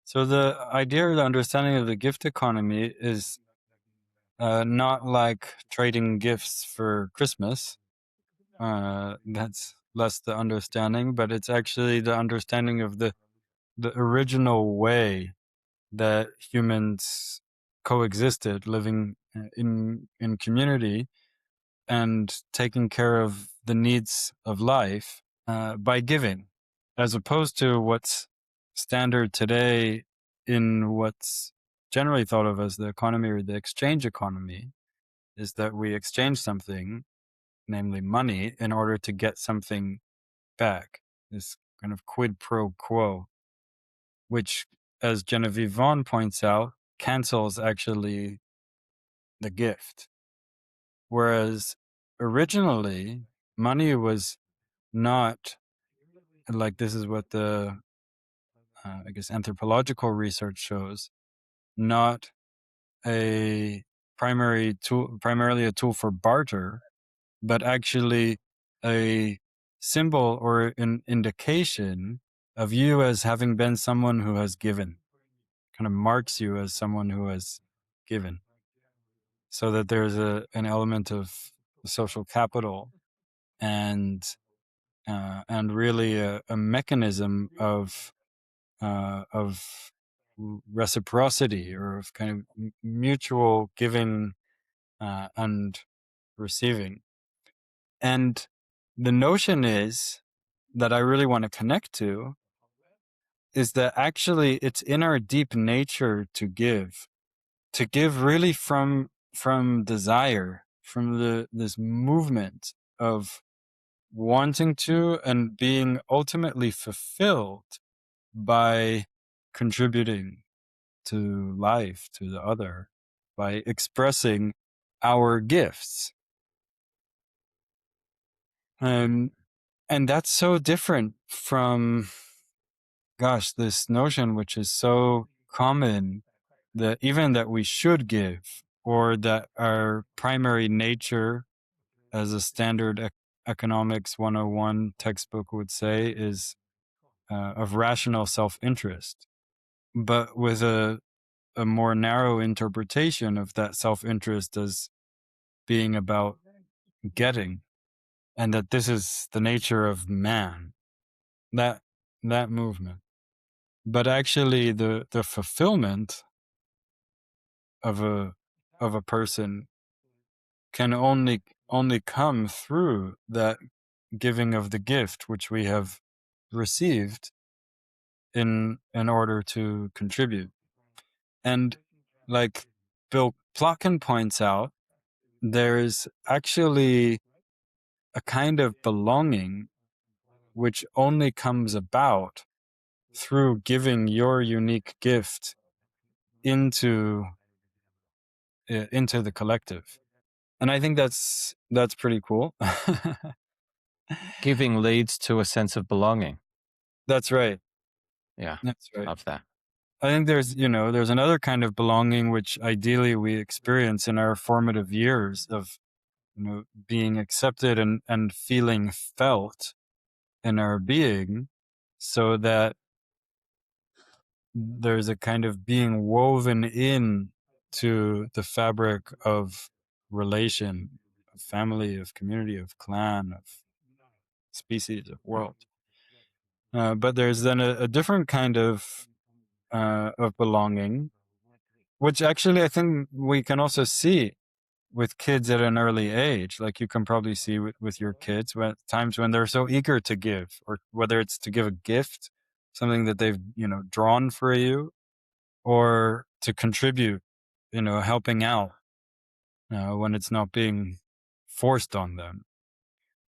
So the idea or the understanding of the gift economy is not like trading gifts for Christmas. That's less the understanding, but it's actually the understanding of the original way that humans coexisted, living in community and taking care of the needs of life by giving, as opposed to what's standard today in what's generally thought of as the economy or the exchange economy, is that we exchange something, namely money, in order to get something back. This kind of quid pro quo, which, as Genevieve Vaughn points out, cancels actually the gift. Whereas originally, money was not like this is what the I guess anthropological research shows, not a primarily a tool for barter, but actually a symbol or an indication of you as having been someone who has given, kind of marks you as someone who has given, so that there's an element of social capital and really a mechanism of reciprocity, or of kind of mutual giving and receiving. And the notion is that I really want to connect to is that actually it's in our deep nature to give really from desire, from this movement of wanting to and being ultimately fulfilled by contributing to life, to the other, by expressing our gifts. And that's so different from, gosh, this notion which is so common that even that we should give, or that our primary nature, as a standard economics 101 textbook would say, is of rational self-interest, but with a more narrow interpretation of that self-interest as being about getting, and that this is the nature of man, that movement. But actually the fulfillment of a person can only come through that giving of the gift which we have received in order to contribute. And like Bill Plotkin points out, there's actually a kind of belonging which only comes about through giving your unique gift into the collective. And I think that's pretty cool. Giving leads to a sense of belonging. That's right. Yeah, That's right. love that. I think there's another kind of belonging which ideally we experience in our formative years of, being accepted and feeling felt in our being, so that there's a kind of being woven in to the fabric of relation, of family, of community, of clan, of species, of world. But there's then a different kind of belonging, which actually I think we can also see with kids at an early age. Like you can probably see with your kids, when times when they're so eager to give, or whether it's to give a gift, something that they've drawn for you, or to contribute, helping out when it's not being forced on them,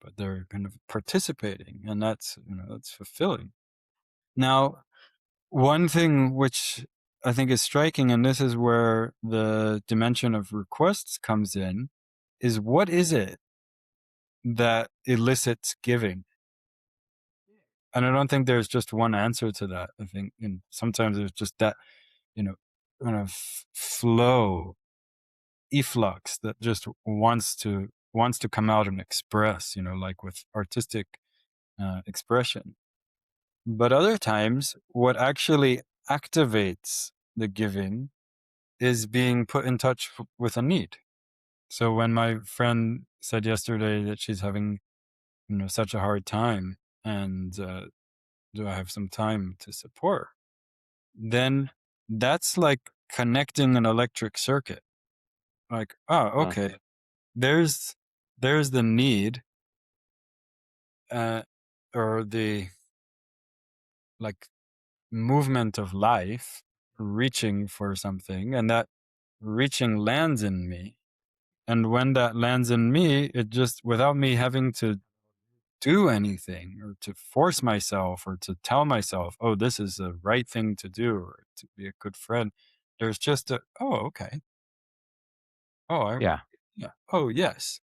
but they're kind of participating, and that's that's fulfilling. Now, one thing which I think is striking, and this is where the dimension of requests comes in, is what is it that elicits giving? And I don't think there's just one answer to that. I think sometimes there's just that, kind of flow, efflux that just wants to come out and express, like with artistic expression. But other times, what actually activates the giving is being put in touch with a need. So when my friend said yesterday that she's having, such a hard time, and do I have some time to support her? Then that's like connecting an electric circuit. Like, oh, Uh, okay, there's the need, uh, or the like movement of life reaching for something, and that reaching lands in me. And when that lands in me, it just, without me having to do anything or to force myself or to tell myself, oh, this is the right thing to do or to be a good friend, there's just a, oh, okay. Oh, yeah. yeah. Oh, yes.